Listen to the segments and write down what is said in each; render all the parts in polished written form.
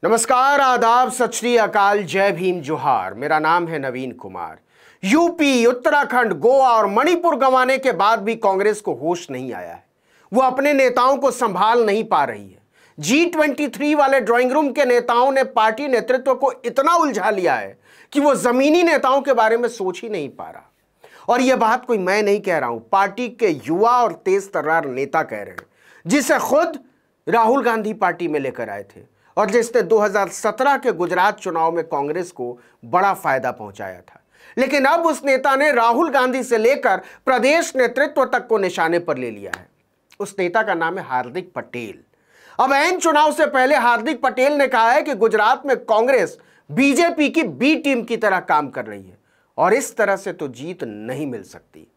नमस्कार, आदाब, सत श्री अकाल, जय भीम, जोहार। मेरा नाम है नवीन कुमार। यूपी, उत्तराखंड, गोवा और मणिपुर गंवाने के बाद भी कांग्रेस को होश नहीं आया है। वो अपने नेताओं को संभाल नहीं पा रही है। G23 वाले ड्राइंग रूम के नेताओं ने पार्टी नेतृत्व को इतना उलझा लिया है कि वो जमीनी नेताओं के बारे में सोच ही नहीं पा रहा। और यह बात कोई मैं नहीं कह रहा हूं, पार्टी के युवा और तेज तर्रार नेता कह रहे हैं, जिसे खुद राहुल गांधी पार्टी में लेकर आए थे और जिसने 2017 के गुजरात चुनाव में कांग्रेस को बड़ा फायदा पहुंचाया था। लेकिन अब उस नेता ने राहुल गांधी से लेकर प्रदेश नेतृत्व तक को निशाने पर ले लिया है। उस नेता का नाम है हार्दिक पटेल। अब ऐन चुनाव से पहले हार्दिक पटेल ने कहा है कि गुजरात में कांग्रेस बीजेपी की बी टीम की तरह काम कर रही है और इस तरह से तो जीत नहीं मिल सकती।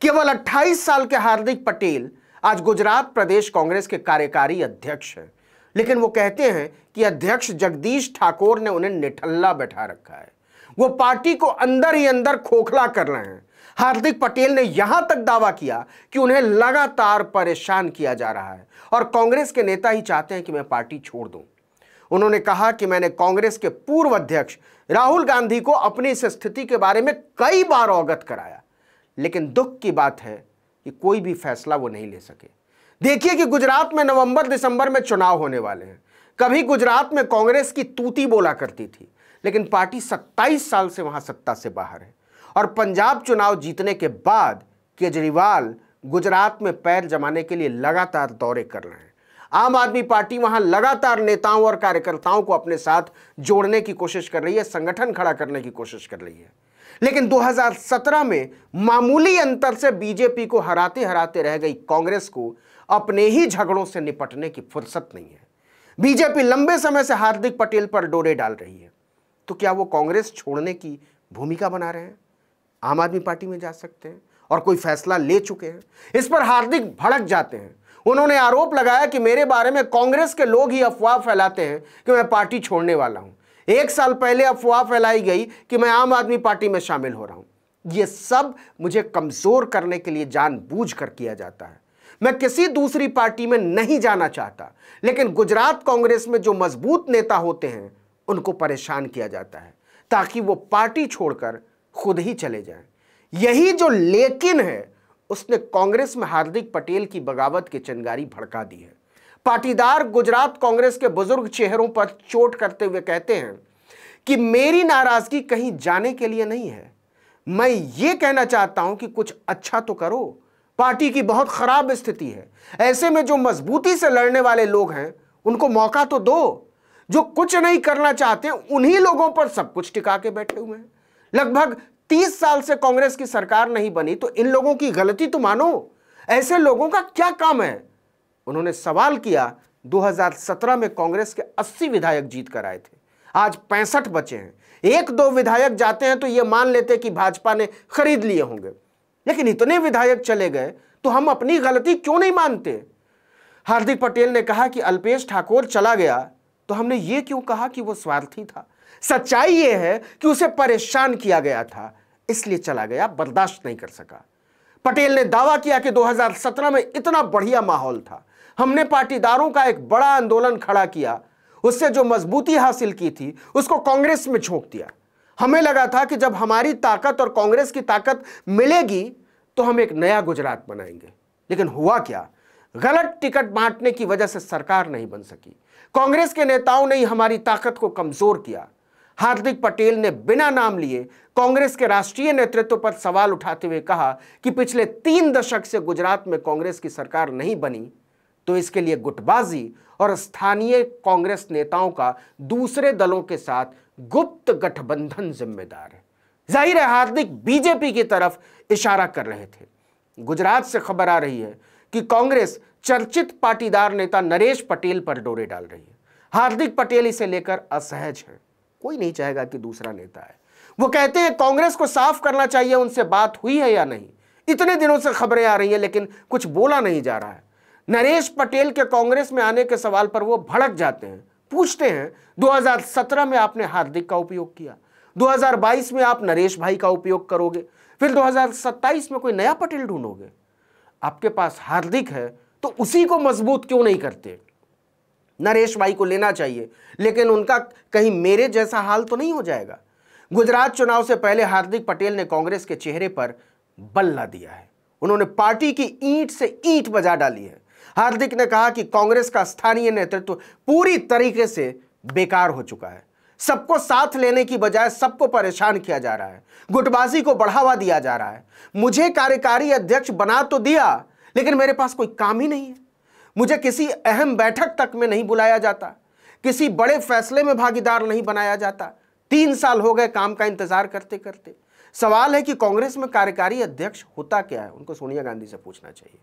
केवल 28 साल के हार्दिक पटेल आज गुजरात प्रदेश कांग्रेस के कार्यकारी अध्यक्ष हैं, लेकिन वो कहते हैं कि अध्यक्ष जगदीश ठाकुर ने उन्हें निठल्ला बैठा रखा है। वो पार्टी को अंदर ही अंदर खोखला कर रहे हैं। हार्दिक पटेल ने यहां तक दावा किया कि उन्हें लगातार परेशान किया जा रहा है और कांग्रेस के नेता ही चाहते हैं कि मैं पार्टी छोड़ दूं। उन्होंने कहा कि मैंने कांग्रेस के पूर्व अध्यक्ष राहुल गांधी को अपनी इस स्थिति के बारे में कई बार अवगत कराया, लेकिन दुख की बात है कि कोई भी फैसला वो नहीं ले सके। देखिए कि गुजरात में नवंबर दिसंबर में चुनाव होने वाले हैं। कभी गुजरात में कांग्रेस की तूती बोला करती थी, लेकिन पार्टी 27 साल से वहां सत्ता से बाहर है और पंजाब चुनाव जीतने के बाद केजरीवाल गुजरात में पैर जमाने के लिए लगातार दौरे कर रहे हैं। आम आदमी पार्टी वहां लगातार नेताओं और कार्यकर्ताओं को अपने साथ जोड़ने की कोशिश कर रही है, संगठन खड़ा करने की कोशिश कर रही है। लेकिन 2017 में मामूली अंतर से बीजेपी को हराते हराते रह गई कांग्रेस को अपने ही झगड़ों से निपटने की फुर्सत नहीं है। बीजेपी लंबे समय से हार्दिक पटेल पर डोरे डाल रही है, तो क्या वो कांग्रेस छोड़ने की भूमिका बना रहे हैं? आम आदमी पार्टी में जा सकते हैं और कोई फैसला ले चुके हैं। इस पर हार्दिक भड़क जाते हैं। उन्होंने आरोप लगाया कि मेरे बारे में कांग्रेस के लोग ही अफवाह फैलाते हैं कि मैं पार्टी छोड़ने वाला हूं। 1 साल पहले अफवाह फैलाई गई कि मैं आम आदमी पार्टी में शामिल हो रहा हूं। यह सब मुझे कमजोर करने के लिए जानबूझकर किया जाता है। मैं किसी दूसरी पार्टी में नहीं जाना चाहता, लेकिन गुजरात कांग्रेस में जो मजबूत नेता होते हैं उनको परेशान किया जाता है ताकि वो पार्टी छोड़कर खुद ही चले जाएं। यही जो लेकिन है, उसने कांग्रेस में हार्दिक पटेल की बगावत की चिंगारी भड़का दी है। पाटीदार गुजरात कांग्रेस के बुजुर्ग चेहरों पर चोट करते हुए कहते हैं कि मेरी नाराजगी कहीं जाने के लिए नहीं है, मैं ये कहना चाहता हूं कि कुछ अच्छा तो करो। पार्टी की बहुत खराब स्थिति है। ऐसे में जो मजबूती से लड़ने वाले लोग हैं उनको मौका तो दो। जो कुछ नहीं करना चाहते उन्हीं लोगों पर सब कुछ टिका के बैठे हुए हैं। लगभग 30 साल से कांग्रेस की सरकार नहीं बनी, तो इन लोगों की गलती तो मानो। ऐसे लोगों का क्या काम है? उन्होंने सवाल किया। 2017 में कांग्रेस के 80 विधायक जीत कर आए थे, आज 65 बचे हैं। 1-2 विधायक जाते हैं तो यह मान लेते कि भाजपा ने खरीद लिए होंगे, लेकिन इतने विधायक चले गए तो हम अपनी गलती क्यों नहीं मानते? हार्दिक पटेल ने कहा कि अल्पेश ठाकुर चला गया तो हमने ये क्यों कहा कि वो स्वार्थी था? सच्चाई यह है कि उसे परेशान किया गया था, इसलिए चला गया, बर्दाश्त नहीं कर सका। पटेल ने दावा किया कि 2017 में इतना बढ़िया माहौल था, हमने पाटीदारों का एक बड़ा आंदोलन खड़ा किया, उससे जो मजबूती हासिल की थी उसको कांग्रेस में झोंक दिया। हमें लगा था कि जब हमारी ताकत और कांग्रेस की ताकत मिलेगी तो हम एक नया गुजरात बनाएंगे, लेकिन हुआ क्या? गलत टिकट बांटने की वजह से सरकार नहीं बन सकी। कांग्रेस के नेताओं ने ही हमारी ताकत को कमजोर किया। हार्दिक पटेल ने बिना नाम लिए कांग्रेस के राष्ट्रीय नेतृत्व पर सवाल उठाते हुए कहा कि पिछले 3 दशक से गुजरात में कांग्रेस की सरकार नहीं बनी, तो इसके लिए गुटबाजी और स्थानीय कांग्रेस नेताओं का दूसरे दलों के साथ गुप्त गठबंधन जिम्मेदार है। जाहिर है हार्दिक बीजेपी की तरफ इशारा कर रहे थे। गुजरात से खबर आ रही है कि कांग्रेस चर्चित पाटीदार नेता नरेश पटेल पर डोरे डाल रही है। हार्दिक पटेल इसे लेकर असहज हैं। कोई नहीं चाहेगा कि दूसरा नेता है। वो कहते हैं कांग्रेस को साफ करना चाहिए उनसे बात हुई है या नहीं। इतने दिनों से खबरें आ रही हैं लेकिन कुछ बोला नहीं जा रहा है। नरेश पटेल के कांग्रेस में आने के सवाल पर वो भड़क जाते हैं, पूछते हैं 2017 में आपने हार्दिक का उपयोग किया, 2022 में आप नरेश भाई का उपयोग करोगे, फिर 2027 में कोई नया पटेल ढूंढोगे। आपके पास हार्दिक है तो उसी को मजबूत क्यों नहीं करते? नरेश भाई को लेना चाहिए, लेकिन उनका कहीं मेरे जैसा हाल तो नहीं हो जाएगा। गुजरात चुनाव से पहले हार्दिक पटेल ने कांग्रेस के चेहरे पर बल्ला दिया है। उन्होंने पार्टी की ईंट से ईंट बजा डाली है। हार्दिक ने कहा कि कांग्रेस का स्थानीय नेतृत्व पूरी तरीके से बेकार हो चुका है। सबको साथ लेने की बजाय सबको परेशान किया जा रहा है, गुटबाजी को बढ़ावा दिया जा रहा है। मुझे कार्यकारी अध्यक्ष बना तो दिया, लेकिन मेरे पास कोई काम ही नहीं है। मुझे किसी अहम बैठक तक में नहीं बुलाया जाता, किसी बड़े फैसले में भागीदार नहीं बनाया जाता। 3 साल हो गए काम का इंतजार करते करते। सवाल है कि कांग्रेस में कार्यकारी अध्यक्ष होता क्या है, उनको सोनिया गांधी से पूछना चाहिए।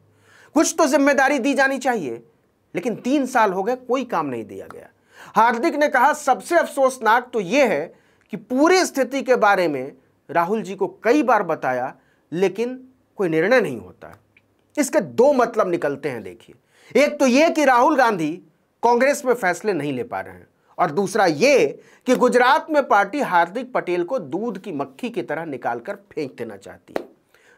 कुछ तो जिम्मेदारी दी जानी चाहिए, लेकिन 3 साल हो गए कोई काम नहीं दिया गया। हार्दिक ने कहा, सबसे अफसोसनाक तो यह है कि पूरी स्थिति के बारे में राहुल जी को कई बार बताया, लेकिन कोई निर्णय नहीं होता। इसके 2 मतलब निकलते हैं। देखिए, एक तो यह कि राहुल गांधी कांग्रेस में फैसले नहीं ले पा रहे हैं, और दूसरा यह कि गुजरात में पार्टी हार्दिक पटेल को दूध की मक्खी की तरह निकालकर फेंक देना चाहती है।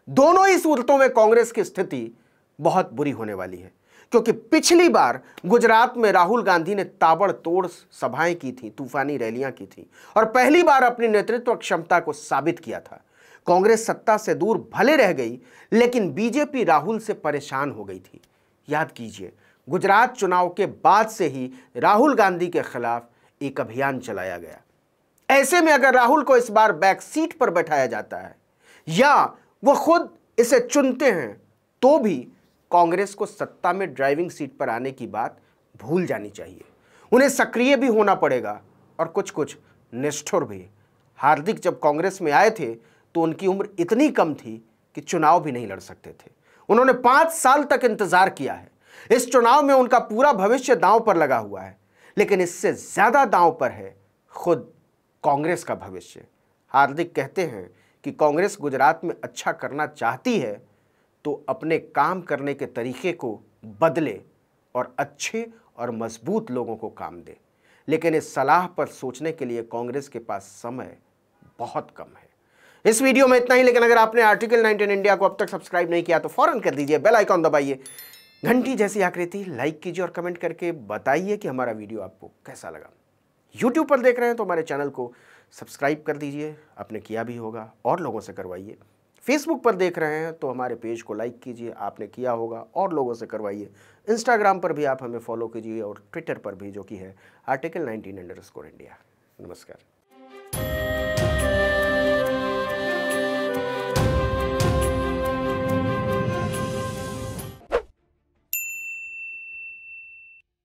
दोनों ही सूरतों में कांग्रेस की स्थिति बहुत बुरी होने वाली है, क्योंकि पिछली बार गुजरात में राहुल गांधी ने ताबड़तोड़ सभाएं की थी, तूफानी रैलियां की थी, और पहली बार अपनी नेतृत्व क्षमता को साबित किया था। कांग्रेस सत्ता से दूर भले रह गई, लेकिन बीजेपी राहुल से परेशान हो गई थी। याद कीजिए, गुजरात चुनाव के बाद से ही राहुल गांधी के खिलाफ एक अभियान चलाया गया। ऐसे में अगर राहुल को इस बार बैक सीट पर बैठाया जाता है या वो खुद इसे चुनते हैं, तो भी कांग्रेस को सत्ता में ड्राइविंग सीट पर आने की बात भूल जानी चाहिए। उन्हें सक्रिय भी होना पड़ेगा और कुछ कुछ निष्ठुर भी। हार्दिक जब कांग्रेस में आए थे तो उनकी उम्र इतनी कम थी कि चुनाव भी नहीं लड़ सकते थे। उन्होंने 5 साल तक इंतजार किया है। इस चुनाव में उनका पूरा भविष्य दांव पर लगा हुआ है, लेकिन इससे ज्यादा दांव पर है खुद कांग्रेस का भविष्य। हार्दिक कहते हैं कि कांग्रेस गुजरात में अच्छा करना चाहती है तो अपने काम करने के तरीके को बदले और अच्छे और मजबूत लोगों को काम दे। लेकिन इस सलाह पर सोचने के लिए कांग्रेस के पास समय बहुत कम है। इस वीडियो में इतना ही, लेकिन अगर आपने आर्टिकल 19 इंडिया को अब तक सब्सक्राइब नहीं किया तो फौरन कर दीजिए, बेल आइकॉन दबाइए, घंटी जैसी आकृति लाइक कीजिए और कमेंट करके बताइए कि हमारा वीडियो आपको कैसा लगा। यूट्यूब पर देख रहे हैं तो हमारे चैनल को सब्सक्राइब कर दीजिए, आपने किया भी होगा, और लोगों से करवाइए। फेसबुक पर देख रहे हैं तो हमारे पेज को लाइक कीजिए, आपने किया होगा, और लोगों से करवाइए। इंस्टाग्राम पर भी आप हमें फॉलो कीजिए और ट्विटर पर भी, जो कि है आर्टिकल 19 _ इंडिया। नमस्कार।